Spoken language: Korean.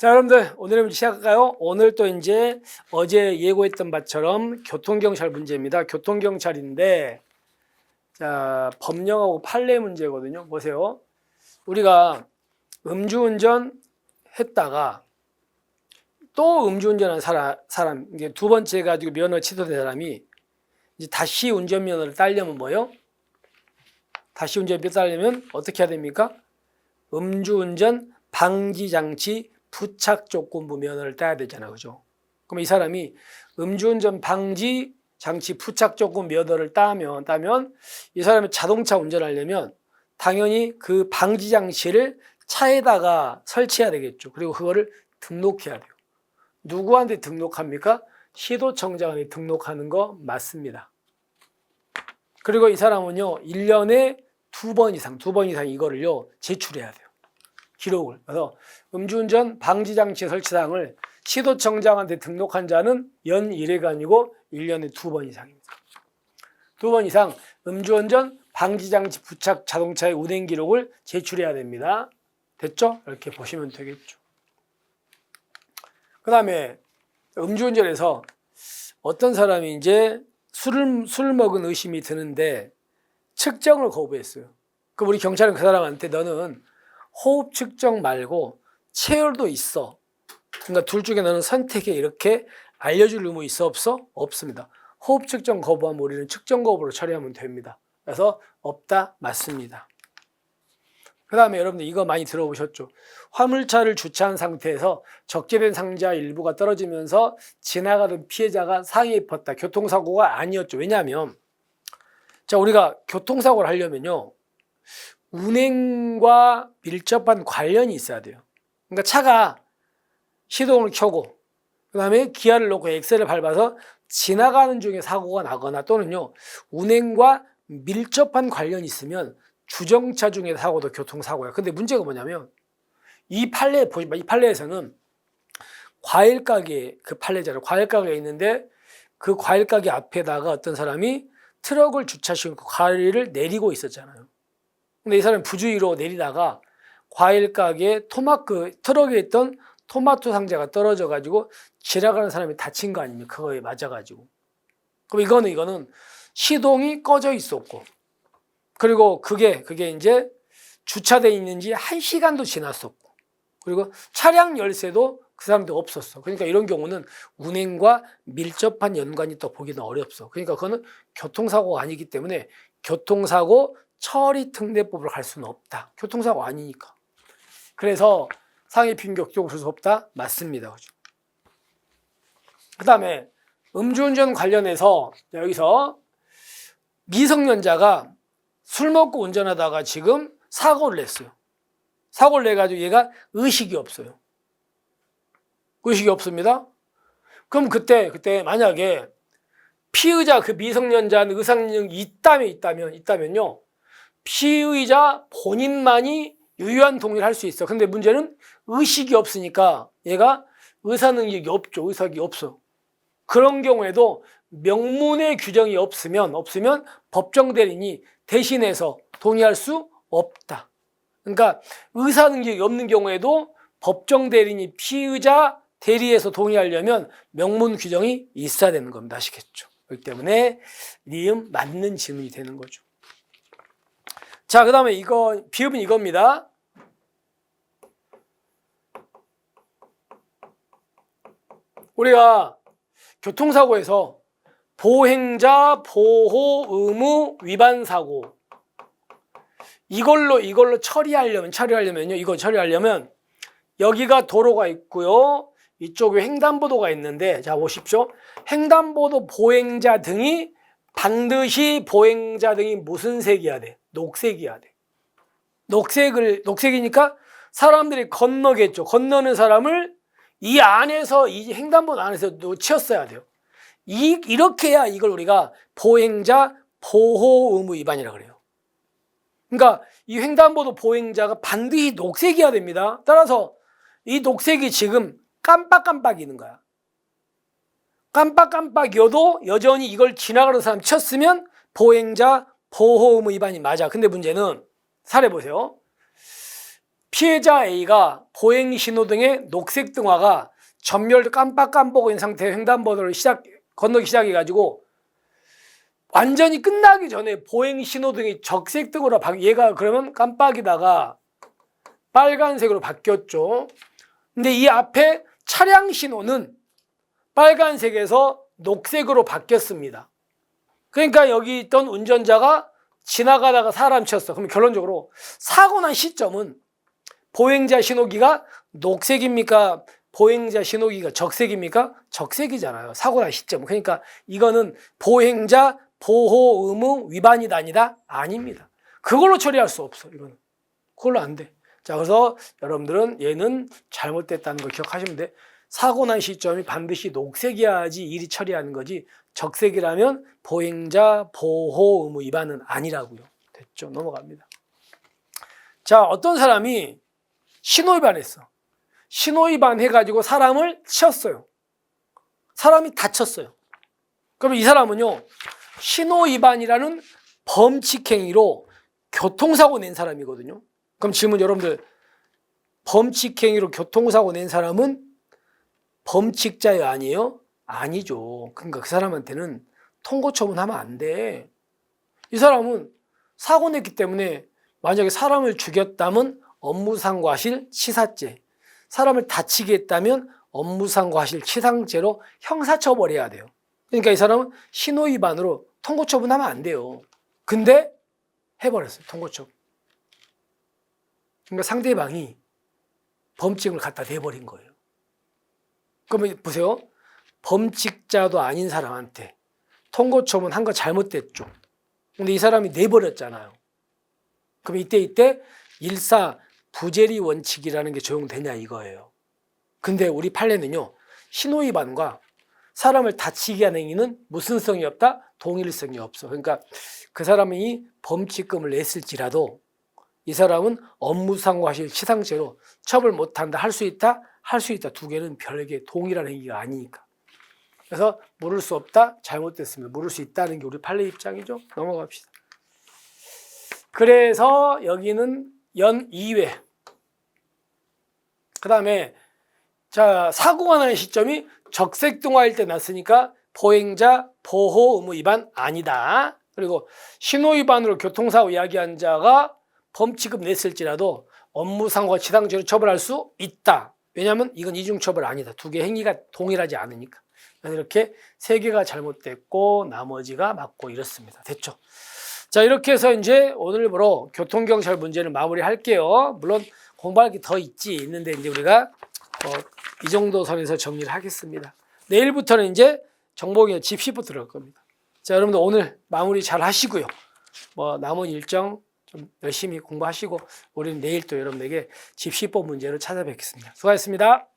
자, 여러분들 오늘 문제 시작할까요? 오늘 또 이제 어제 예고했던 바처럼 교통경찰 문제입니다. 교통경찰인데 자, 법령하고 판례 문제거든요. 보세요. 우리가 음주운전 했다가 또 음주운전한 사람 이게 두 번째 해가지고 면허 취소된 사람이 이제 다시 운전면허를 따려면 뭐예요? 다시 운전면허 따려면 어떻게 해야 됩니까? 음주운전 방지장치 부착 조건부 면허를 따야 되잖아요. 그죠? 그럼 이 사람이 음주운전 방지 장치 부착 조건 면허를 따면 이 사람이 자동차 운전하려면 당연히 그 방지 장치를 차에다가 설치해야 되겠죠. 그리고 그거를 등록해야 돼요. 누구한테 등록합니까? 시도청장한테 등록하는 거 맞습니다. 그리고 이 사람은요, 1년에 두 번 이상 이거를요, 제출해야 돼요. 기록을. 그래서 음주운전 방지장치 설치사항을 시도청장한테 등록한 자는 연 1회가 아니고 1년에 두 번 이상입니다. 두 번 이상 음주운전 방지장치 부착 자동차의 운행 기록을 제출해야 됩니다. 됐죠? 이렇게 보시면 되겠죠. 그 다음에 음주운전에서 어떤 사람이 이제 술을 먹은 의심이 드는데 측정을 거부했어요. 그럼 우리 경찰은 그 사람한테 너는 호흡 측정 말고 체열도 있어. 그러니까 둘 중에 너는 선택해. 이렇게 알려줄 의무 있어? 없어? 없습니다. 호흡 측정 거부하면 우리는 측정 거부로 처리하면 됩니다. 그래서 없다 맞습니다. 그 다음에 여러분들 이거 많이 들어보셨죠? 화물차를 주차한 상태에서 적재된 상자 일부가 떨어지면서 지나가던 피해자가 상해 입었다. 교통사고가 아니었죠. 왜냐하면 자, 우리가 교통사고를 하려면요, 운행과 밀접한 관련이 있어야 돼요. 그러니까 차가 시동을 켜고 그 다음에 기아를 놓고 엑셀을 밟아서 지나가는 중에 사고가 나거나 또는요, 운행과 밀접한 관련이 있으면 주정차 중에 사고도 교통사고야. 근데 문제가 뭐냐면 이 판례에서는 과일 가게, 그 판례잖아요. 과일 가게가 있는데 그 과일 가게 앞에다가 어떤 사람이 트럭을 주차시키고 과일을 내리고 있었잖아요. 근데 이 사람이 부주의로 내리다가 과일 가게 트럭에 있던 토마토 상자가 떨어져가지고 지나가는 사람이 다친 거 아닙니까? 그거에 맞아가지고. 그럼 이거는 시동이 꺼져 있었고, 그리고 그게 이제 주차돼 있는지 1시간도 지났었고, 그리고 차량 열쇠도 그 사람도 없었어. 그러니까 이런 경우는 운행과 밀접한 연관이 또 보기는 어렵어. 그러니까 그거는 교통사고가 아니기 때문에 교통사고 처리 특례법으로 갈 수는 없다. 교통사고 아니니까. 그래서 상해 빈격적으로 줄 수 없다? 맞습니다. 그죠? 그 다음에 음주운전 관련해서 여기서 미성년자가 술 먹고 운전하다가 지금 사고를 냈어요. 사고를 내가지고 얘가 의식이 없어요. 의식이 없습니다. 그럼 그때 만약에 피의자 그 미성년자는 의사능력이 있다면요, 피의자 본인만이 유효한 동의를 할 수 있어. 근데 문제는 의식이 없으니까 얘가 의사능력이 없죠. 의식이 없어. 그런 경우에도 명문의 규정이 없으면 법정 대리인이 대신해서 동의할 수 없다. 그러니까 의사능력이 없는 경우에도 법정 대리인이 피의자 대리해서 동의하려면 명문 규정이 있어야 되는 겁니다. 아시겠죠? 그렇기 때문에 니은 맞는 질문이 되는 거죠. 자, 그 다음에 비읍은 이겁니다. 우리가 교통사고에서 보행자 보호 의무 위반 사고 이걸로 처리하려면요, 이거 처리하려면 여기가 도로가 있고요, 이쪽에 횡단보도가 있는데, 자 보십시오. 횡단보도 보행자 등이 반드시 무슨 색이어야 돼? 녹색이어야 돼. 녹색이니까 사람들이 건너겠죠. 건너는 사람을 이 횡단보도 안에서 놓쳤어야 돼요. 이렇게 해야 이걸 우리가 보행자 보호 의무 위반이라고 그래요. 그러니까 이 횡단보도 보행자가 반드시 녹색이어야 됩니다. 따라서 이 녹색이 지금 깜빡이는 거야. 깜빡이어도 여전히 이걸 지나가는 사람 쳤으면 보행자 보호 의무 위반이 맞아. 근데 문제는 사례 보세요. 피해자 A가 보행 신호등의 녹색 등화가 전멸 깜빡깜빡인 상태에 횡단보도를 건너기 시작해가지고 완전히 끝나기 전에 보행 신호등이 적색등으로 얘가 그러면 깜빡이다가 빨간색으로 바뀌었죠. 근데 이 앞에 차량 신호는 빨간색에서 녹색으로 바뀌었습니다. 그러니까 여기 있던 운전자가 지나가다가 사람 쳤어. 그럼 결론적으로 사고 난 시점은 보행자 신호기가 녹색입니까? 보행자 신호기가 적색입니까? 적색이잖아요. 사고 난 시점. 그러니까 이거는 보행자 보호 의무 위반이다 아니다? 아닙니다. 그걸로 처리할 수 없어. 이거는. 그걸로 안 돼. 자, 그래서 여러분들은 얘는 잘못됐다는 걸 기억하시면 돼. 사고 난 시점이 반드시 녹색이어야지 일이 처리하는 거지 적색이라면 보행자 보호 의무 위반은 아니라고요. 됐죠? 넘어갑니다. 자, 어떤 사람이 신호위반했어. 신호위반 해가지고 사람을 치었어요. 사람이 다쳤어요. 그러면 이 사람은요, 신호위반이라는 범칙행위로 교통사고 낸 사람이거든요. 그럼 질문 여러분들, 범칙행위로 교통사고 낸 사람은 범칙자예요, 아니에요? 아니죠. 그러니까 그 사람한테는 통고처분하면 안 돼. 이 사람은 사고 냈기 때문에 만약에 사람을 죽였다면 업무상 과실치사죄, 사람을 다치게 했다면 업무상 과실치상죄로 형사처벌해야 돼요. 그러니까 이 사람은 신호위반으로 통고처분하면 안 돼요. 근데 해버렸어요, 통고처분. 그러니까 상대방이 범칙을 갖다 대버린 거예요. 그러면 보세요. 범칙자도 아닌 사람한테 통고처분 한 거 잘못됐죠. 근데 이 사람이 내버렸잖아요. 그럼 이때 일사 부재리 원칙이라는 게 적용되냐 이거예요. 근데 우리 판례는요, 신호위반과 사람을 다치게 하는 행위는 무슨 성이 없다? 동일성이 없어. 그러니까 그 사람이 범칙금을 냈을지라도 이 사람은 업무상 과실치상죄로 처벌 못한다. 할 수 있다? 할 수 있다. 두 개는 별개 동일한 행위가 아니니까. 그래서 물을 수 없다? 잘못됐습니다. 물을 수 있다는 게 우리 판례 입장이죠. 넘어갑시다. 그래서 여기는 연 2회. 그 다음에 자, 사고가 나는 시점이 적색등화일 때 났으니까 보행자 보호 의무 위반 아니다. 그리고 신호위반으로 교통사고 이야기한 자가 범칙금 냈을지라도 업무상과 치상죄로 처벌할 수 있다. 왜냐하면 이건 이중처벌 아니다. 두 개 행위가 동일하지 않으니까. 이렇게 세 개가 잘못됐고 나머지가 맞고 이렇습니다. 됐죠? 자, 이렇게 해서 이제 오늘부로 교통경찰 문제를 마무리할게요. 물론 공부할 게 더 있는데 이제 우리가 이 정도 선에서 정리를 하겠습니다. 내일부터는 이제 정보경찰 집시법 들어갈 겁니다. 자, 여러분들 오늘 마무리 잘 하시고요. 남은 일정 좀 열심히 공부하시고 우리는 내일 또 여러분에게 집시법 문제로 찾아뵙겠습니다. 수고하셨습니다.